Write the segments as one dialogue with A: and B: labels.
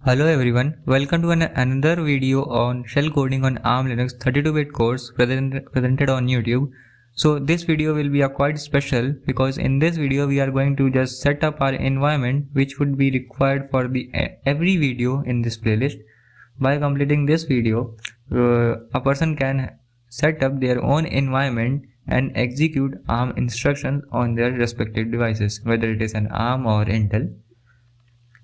A: Hello everyone, welcome to another video on shell coding on ARM Linux 32-bit course presented on YouTube. So this video will be quite special because in this video we are going to just set up our environment which would be required for every video in this playlist. By completing this video, a person can set up their own environment and execute ARM instructions on their respective devices, whether it is an ARM or Intel.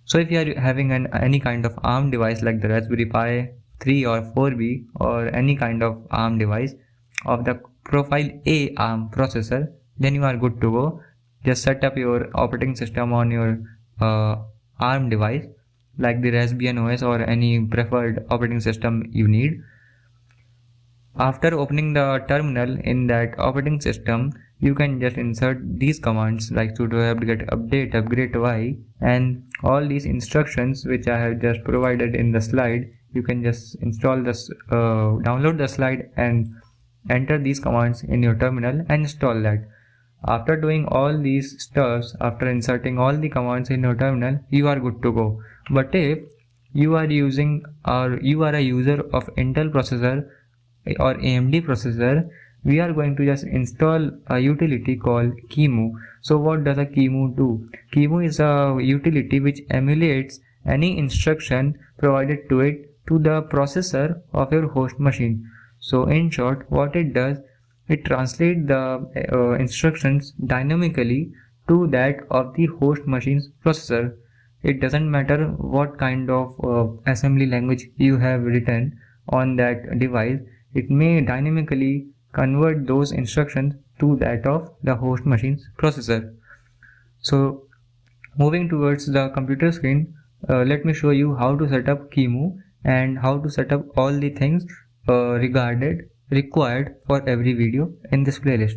A: So if you are having any kind of ARM device like the Raspberry Pi 3 or 4B or any kind of ARM device of the profile A ARM processor, then you are good to go. Just set up your operating system on your ARM device like the Raspbian OS or any preferred operating system you need. After opening the terminal in that operating system, you can just insert these commands like sudo apt-get update upgrade y, and all these instructions which I have just provided in the slide. You can just install this, download the slide and enter these commands in your terminal and install that. After doing all these steps, after inserting all the commands in your terminal, you are good to go. But if you are using or you are a user of Intel processor or AMD processor, we are going to just install a utility called QEMU. So what does a QEMU do? QEMU is a utility which emulates any instruction provided to it to the processor of your host machine. So in short, what it does, it translates the instructions dynamically to that of the host machine's processor. It doesn't matter what kind of assembly language you have written on that device, it may dynamically convert those instructions to that of the host machine's processor. So moving towards the computer screen, let me show you how to set up QEMU and how to set up all the things required for every video in this playlist.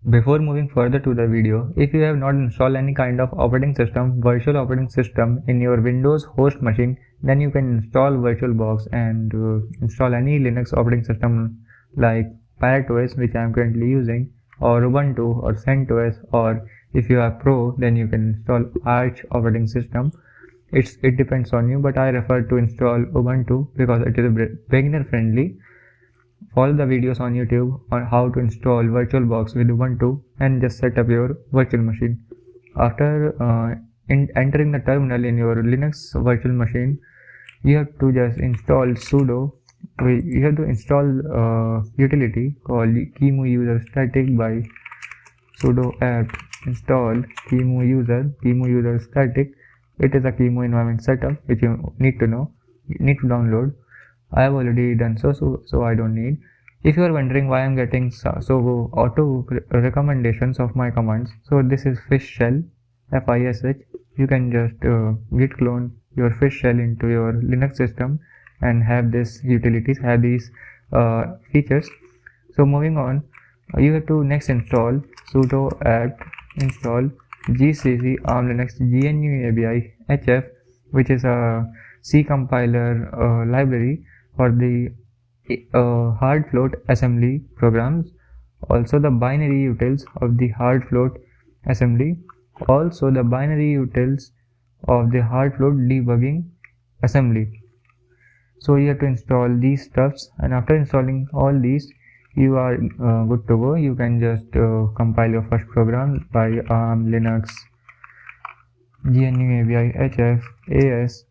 A: Before moving further to the video, if you have not installed any kind of operating system, virtual operating system in your Windows host machine, then you can install VirtualBox and install any Linux operating system like Pirate OS, which I am currently using, or Ubuntu or CentOS, or if you are pro, then you can install Arch operating system. It depends on you, but I refer to install Ubuntu because it is beginner friendly. Follow the videos on YouTube on how to install VirtualBox with Ubuntu and just set up your virtual machine. After entering the terminal in your Linux virtual machine, you have to just install sudo. You have to install utility called QEMU user static by sudo apt install QEMU user static. It is a QEMU environment setup which you need to download. I have already done so I don't need. If you are wondering why I am getting so auto recommendations of my commands, so this is fish shell, fish. You can just git clone your fish shell into your Linux system and have these utilities, have these features. So moving on, you have to next install sudo apt install gcc arm linux gnu abi hf, which is a C compiler library for the hard float assembly programs, also the binary utils of the hard float assembly, also the binary utils of the hard float debugging assembly. So you have to install these stuffs, and after installing all these, you are good to go. You can just compile your first program by ARM Linux gnu abi hf as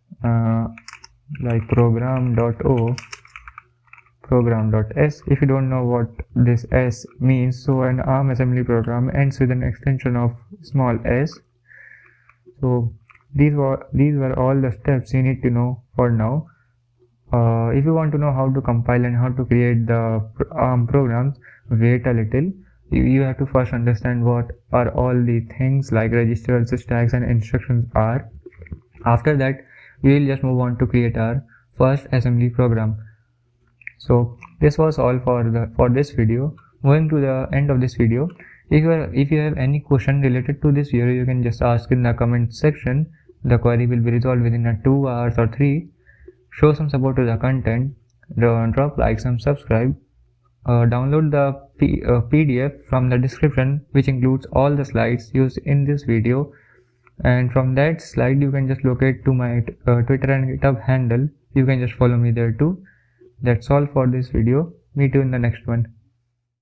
A: like program.o, program.s. If you don't know what this s means, so an ARM assembly program ends with an extension of small s. So these were all the steps you need to know for now. If you want to know how to compile and how to create the ARM programs, wait a little. You have to first understand what are all the things like registers, stacks and instructions are. After that, we will just move on to create our first assembly program. So this was all for this video. Moving to the end of this video, if you have any question related to this video, you can just ask in the comment section. The query will be resolved within 2 hours or 3. Show some support to the content, drop likes and subscribe. Download the PDF from the description, which includes all the slides used in this video. and from that slide you can just locate to my Twitter and GitHub handle. You can just follow me there too. That's all for this video. Meet you in the next one.